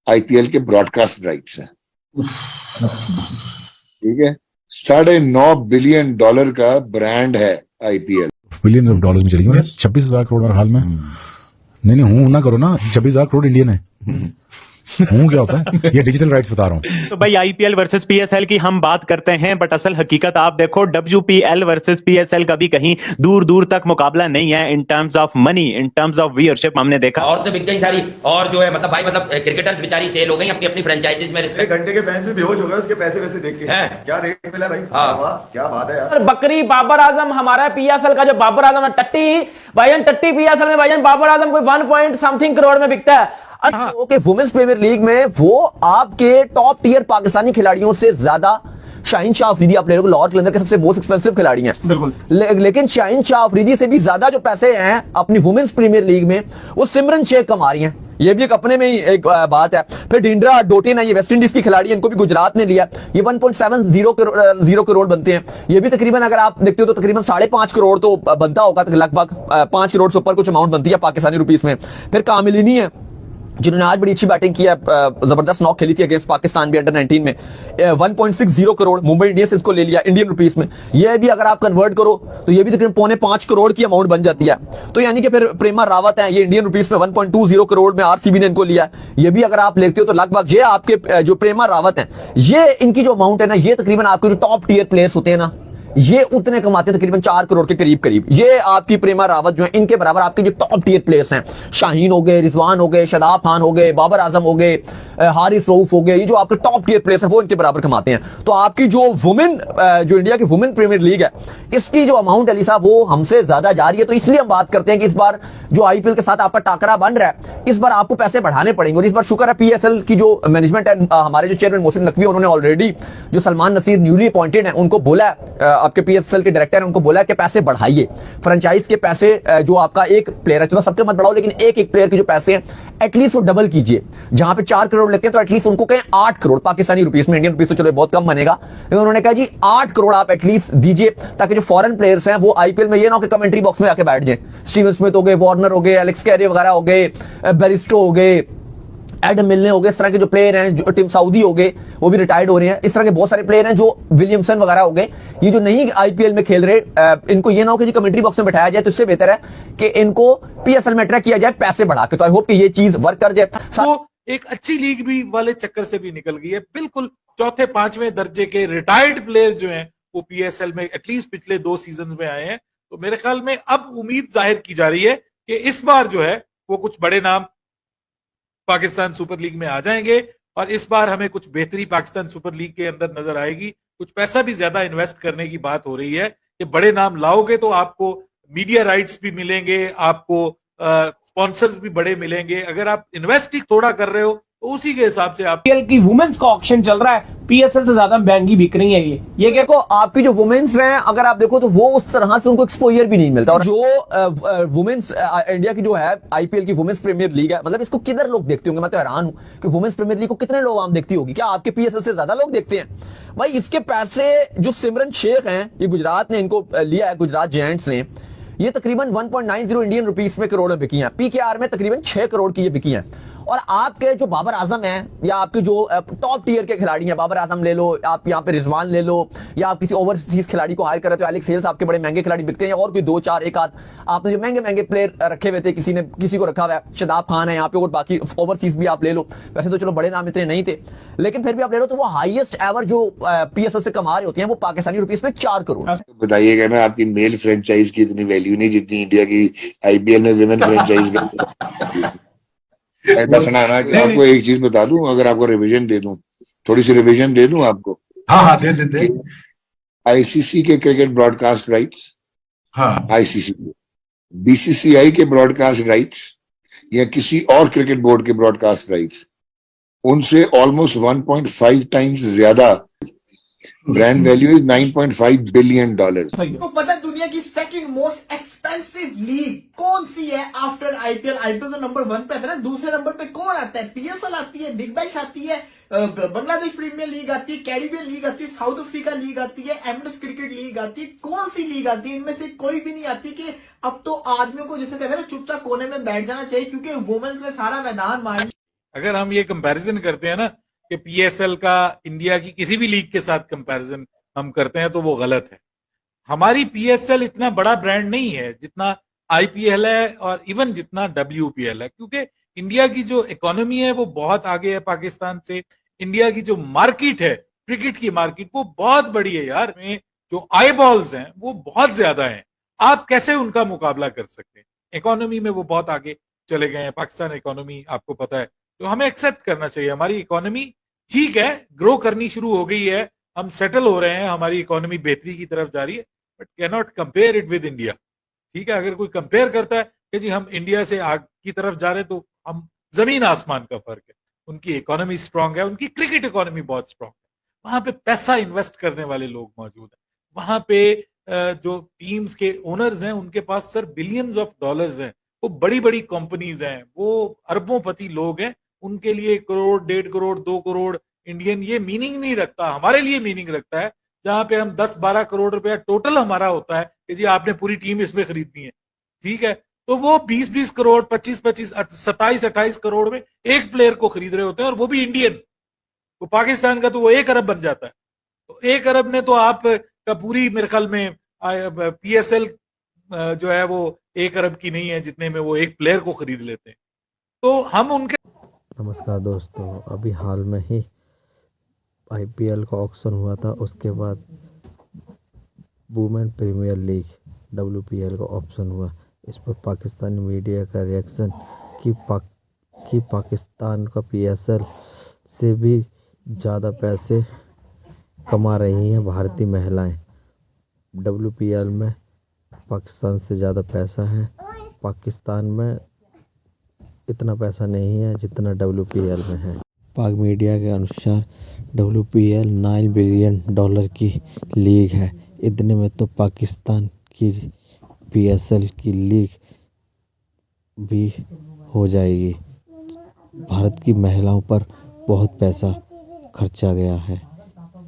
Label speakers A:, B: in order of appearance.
A: IPL के broadcast rights हैं। ठीक है, $9.5 बिलियन का ब्रांड है आईपीएल।
B: बिलियन ऑफ डॉलर्स में चली गई 26,000 करोड़ मेरे हाल में। नहीं हूं ना करो ना, 26,000 करोड़ इंडियन है। हूं क्या होता है, ये डिजिटल राइट्स बता रहा हूं।
C: तो भाई आईपीएल वर्सेस पीएसएल की हम बात करते हैं, बट असल हकीकत आप देखो डब्ल्यूपीएल वर्सेस पीएसएल का भी कहीं दूर दूर तक मुकाबला नहीं है in terms of money, in terms of viewership. हमने देखा
D: और तो बिक गई सारी, और जो है मतलब भाई मतलब क्रिकेटर्स बेचारी सेल हो गई अपनी अपनी फ्रेंचाइजीज में।
E: एक घंटे के फैंस भी बेहोश हो गए उसके पैसे वैसे देख के। क्या रेट मिला भाई।
D: हाँ।
E: क्या बात है यार।
F: बकरी बाबर आजम हमारा पीएसएल का जो बाबर आजम है टट्टी भाईजान, टट्टी पीएसएल में भाईजान बाबर आजम कोई 1 पॉइंट समथिंग करोड़ में बिकता है।
G: ओके, वुमेन्स प्रीमियर लीग में वो आपके टॉप टियर पाकिस्तानी खिलाड़ियों से ज्यादा शाहीन शाह अफरीदी आप ले लो, लाहौर कलंदर के सबसे मोस्ट एक्सपेंसिव खिलाड़ी हैं बिल्कुल। लेकिन शाहीन शाह अफरीदी से भी ज्यादा जो पैसे हैं अपनी वुमेन्स प्रीमियर लीग में वो सिमरन शेख कमा रही हैं। ये भी एक अपने में ही एक बात है। फिर डिंड्रा डोटिन है, ये वेस्ट इंडीज की खिलाड़ी है, इनको भी गुजरात ने लिया। ये 1.70 करोड़ बनते हैं। ये भी तकरीबन अगर आप देखते हो तो तकरीबन 5.5 करोड़ तो बनता होगा, लगभग 5 करोड़ से ऊपर कुछ अमाउंट बनती है पाकिस्तानी रुपीस में। फिर कामिलिनी है जिन्होंने आज बड़ी अच्छी बैटिंग की है, जबरदस्त नॉक खेली थी अगेंस्ट पाकिस्तान भी अंडर-19 में। 1.60 करोड़ मुंबई इंडियंस इसको ले लिया इंडियन रुपीस में। ये भी अगर आप कन्वर्ट करो तो ये भी तकरीबन 4.5 करोड़ की अमाउंट बन जाती है। तो यानी कि फिर प्रेमा रावत है, ये इंडियन रुपीस में 1.20 करोड़ में आरसीबी ने इनको लिया। ये भी अगर आप देखते हो तो लगभग ये आपके जो प्रेमा रावत है, ये इनकी जो अमाउंट है ना, ये तकरीबन आपके जो टॉप टियर प्लेयर्स होते हैं ना, ये उतने कमाते हैं, तकरीबन 4 करोड़ के करीब। ये आपकी प्रेमा रावत जो है, इनके बराबर आपके जो टॉप टियर प्लेयर्स हैं, शाहीन हो गए, रिजवान हो गए, शदाब खान हो गए, बाबर आजम हो गए, हारिस रऊफ हो गए, ये जो आपके टॉप टियर प्लेयर्स हैं वो इनके बराबर कमाते हैं। तो आपकी जो वुमेन जो इंडिया की वुमेन प्रीमियर लीग है, इसकी जो अमाउंट अली साहब वो हमसे ज्यादा जा रही है। तो इसलिए हम बात करते हैं कि इस बार जो आईपीएल के साथ आपका टाकरा बन रहा है, इस बार आपको पैसे बढ़ाने पड़ेंगे। और इस बार शुक्र है पीएसएल की जो मैनेजमेंट है, हमारे जो चेयरमैन मोहसिन नकवी, उन्होंने ऑलरेडी जो सलमान नसीर न्यूली अपॉइंटेड है उनको बोला है, आपके पीएसएल के डायरेक्टर है उनको बोला है कि पैसे बढ़ाइए, फ्रेंचाइज के पैसे जो आपका एक प्लेयर है, चलो सबके मत बढ़ाओ, लेकिन एक प्लेयर के जो पैसे हैं एटलीस्ट वो डबल कीजिए। जहां पे 4 करोड़ लेते हैं तो एटलीस्ट उनको कहें 8 करोड़ पाकिस्तानी रुपीस में। इंडियन रुपीस तो चलो बहुत कम बनेगा, लेकिन उन्होंने कहा जी 8 करोड़ आप एटलीस्ट दीजिए, ताकि जो फॉरेन प्लेयर्स हैं वो आईपीएल में ये ना हो कि कमेंट्री बॉक्स में आके बैठ जाए। स्टीवन स्मिथ हो गए, वार्नर हो गए, एलेक्स कैरी वगैरह हो गए, बेरिस्टो हो गए, एडम मिलने हो गए, इस तरह के जो प्लेयर हैं, जो टिम साउदी हो गए वो भी रिटायर्ड हो रहे हैं। इस तरह के बहुत सारे प्लेयर हैं, जो विलियमसन वगैरह हो गए, ये जो नहीं आईपीएल में खेल रहे, इनको ये ना हो कि जी कमेंट्री बॉक्स में बैठाया जाए। तो इससे बेहतर है कि इनको पीएसएल में अट्रैक्ट किया जाए पैसे बढ़ा के। तो आई होप कि ये चीज वर्क कर जाए।
H: तो एक अच्छी लीग भी वाले चक्कर से भी निकल गई है। बिल्कुल चौथे पांचवें दर्जे के रिटायर्ड प्लेयर जो हैं वो पीएसएल में एटलीस्ट पिछले 2 सीजन में आए हैं। तो मेरे ख्याल में अब उम्मीद जाहिर की जा रही है कि इस बार जो है वो कुछ बड़े नाम पाकिस्तान सुपर लीग में आ जाएंगे, और इस बार हमें कुछ बेहतरी पाकिस्तान सुपर लीग के अंदर नजर आएगी। कुछ पैसा भी ज्यादा इन्वेस्ट करने की बात हो रही है कि बड़े नाम लाओगे तो आपको मीडिया राइट्स भी मिलेंगे, आपको स्पॉन्सर्स भी बड़े मिलेंगे। अगर आप इन्वेस्ट ही थोड़ा कर रहे हो तो उसी के हिसाब से आप
F: आईपीएल की वुमेन्स का ऑक्शन चल रहा है, पीएसएल से ज्यादा महंगी बिक रही है ये
G: देखो आपकी जो वुमेन्स हैं, अगर आप देखो तो वो उस तरह से उनको एक्सपोजर भी नहीं मिलता। और जो वुमेन्स इंडिया की जो है आईपीएल की वुमेन्स प्रीमियर लीग है, मतलब इसको किधर लोग देखते होंगे। मैं तो हैरान हूं कि वुमेन्स प्रीमियर लीग को कितने लोग आम देखती होगी। क्या आपके पीएसएल से ज्यादा लोग देखते हैं भाई? इसके पैसे जो सिमरन शेख हैं, ये गुजरात ने इनको लिया है, गुजरात जायंट्स ने, ये तकरीबन 1.90 इंडियन रुपीस में करोड़ में बिकी हैं। पीकेआर में तकरीबन 6 करोड़ की ये बिकी हैं। और आपके जो बाबर आजम हैं, या आपके जो टॉप टियर के खिलाड़ी हैं, बाबर आजम ले लो, आप यहाँ पे रिजवान ले लो, या आप किसी ओवरसीज खिलाड़ी को हायर कर रहे हो तो एलेक्स हेल्स आपके बड़े महंगे खिलाड़ी बिकते हैं। और कोई 2-4 एक आध आपने जो महंगे प्लेयर रखे हुए थे, किसी ने किसी को रखा हुआ है, शदाब खान है यहाँ पे, और बाकी ओवरसीज भी आप ले लो। वैसे तो चलो बड़े नाम इतने नहीं थे, लेकिन फिर भी आप ले लो तो वो हाईएस्ट एवर जो पीएसएल से कमा रहे होते हैं वो पाकिस्तानी रुपीस में 4 करोड़।
A: बताइएगा ना, आपकी मेल फ्रेंचाइज की इतनी वैल्यू नहीं जितनी इंडिया की आईपीएल में विमेन फ्रेंचाइज का। सुना ना कि आपको एक चीज बता दूं, अगर आपको रिवीजन दे दूं, थोड़ी सी रिवीजन दे दूं आपको।
E: हाँ दे।
A: आईसीसी के क्रिकेट ब्रॉडकास्ट राइट्स,
E: हाँ
A: आईसीसी के, बीसीसीआई के ब्रॉडकास्ट राइट्स, या किसी और क्रिकेट बोर्ड के ब्रॉडकास्ट राइट्स, उनसे ऑलमोस्ट 1.5 टाइम्स ज्यादा ब्रांड वैल्यू इज $9.5 बिलियन।
I: तो पता है दुनिया की सेकंड मोस्ट एक्सपेंसिव लीग कौन सी है आफ्टर आईपीएल? आईपीएल तो नंबर 1 पे आता है ना, दूसरे नंबर पे कौन आता है? पीएसएल आती है, बिग बैश आती है, बांग्लादेश प्रीमियर लीग आती है, कैरिबियन लीग आती है, साउथ अफ्रीका लीग आती है, एमएस क्रिकेट लीग आती है। कौन सी लीग आती है? इनमें से कोई भी नहीं आती। कि अब तो आदमियों को जैसे कहते हैं ना, चुपचाप कोने में बैठ जाना चाहिए, क्योंकि वुमेन्स ने सारा मैदान मार
H: अगर हम ये कंपैरिजन करते हैं ना कि पीएसएल का इंडिया की किसी भी लीग के साथ कंपैरिजन हम करते हैं तो वो गलत है। हमारी पीएसएल इतना बड़ा ब्रांड नहीं है जितना आईपीएल है और इवन जितना डब्ल्यूपीएल है, क्योंकि इंडिया की जो इकोनॉमी है वो बहुत आगे है पाकिस्तान से। इंडिया की जो मार्केट है, क्रिकेट की मार्केट, वो बहुत बड़ी है यार। में जो आई बॉल्स हैं वो बहुत ज्यादा हैं। आप कैसे उनका मुकाबला कर सकते हैं? इकोनॉमी में वो बहुत आगे चले गए हैं। पाकिस्तान इकोनॉमी आपको पता है, तो हमें एक्सेप्ट करना चाहिए। हमारी इकोनॉमी ठीक है, ग्रो करनी शुरू हो गई है, हम सेटल हो रहे हैं, हमारी इकोनॉमी बेहतरी की तरफ जा रही है, but can not compare it with India. ठीक है, अगर कोई कंपेयर करता है कि जी हम इंडिया से आग की तरफ जा रहे हैं, तो हम जमीन आसमान का फर्क है। उनकी इकोनॉमी स्ट्रांग है, उनकी क्रिकेट इकोनॉमी बहुत स्ट्रांग है, वहां पे पैसा इन्वेस्ट करने वाले लोग मौजूद हैं, वहां पे जो टीम्स के ओनर्स हैं उनके पास सर बिलियंस ऑफ डॉलर्स हैं, वो बड़ी बड़ी कंपनीज हैं, वो अरबोंपति लोग हैं। उनके लिए करोड़, 1.5 करोड़, 2 करोड़ इंडियन ये मीनिंग नहीं रखता। हमारे लिए मीनिंग रखता है जहां पे हम 10-12 करोड़ रुपया टोटल हमारा होता है कि जी आपने पूरी टीम इसमें खरीदनी है। ठीक है, तो वो 20-20 करोड़, 25-25, 27-28 करोड़ में एक प्लेयर को खरीद रहे होते हैं, और वो भी इंडियन। तो पाकिस्तान का तो वो 1 अरब बन जाता है। तो 1 अरब ने तो आप का पूरी मेरे ख्याल में पीएसएल जो है वो 1 अरब की नहीं है जितने में वो एक प्लेयर को खरीद लेते हैं। तो हम उनके
J: नमस्कार दोस्तों, अभी हाल में ही आईपीएल का ऑक्शन हुआ था, उसके बाद वुमेन प्रीमियर लीग डब्ल्यूपीएल का ऑप्शन हुआ। इस पर पाकिस्तानी मीडिया का रिएक्शन कि पाकिस्तान का पीएसएल से भी ज़्यादा पैसे कमा रही हैं भारतीय महिलाएं। डब्ल्यूपीएल में पाकिस्तान से ज़्यादा पैसा है, पाकिस्तान में इतना पैसा नहीं है जितना डब्ल्यूपीएल में है। पाक मीडिया के अनुसार डब्ल्यूपीएल $9 बिलियन की लीग है। इतने में तो पाकिस्तान की पीएसएल की लीग भी हो जाएगी। भारत की महिलाओं पर बहुत पैसा खर्चा गया है।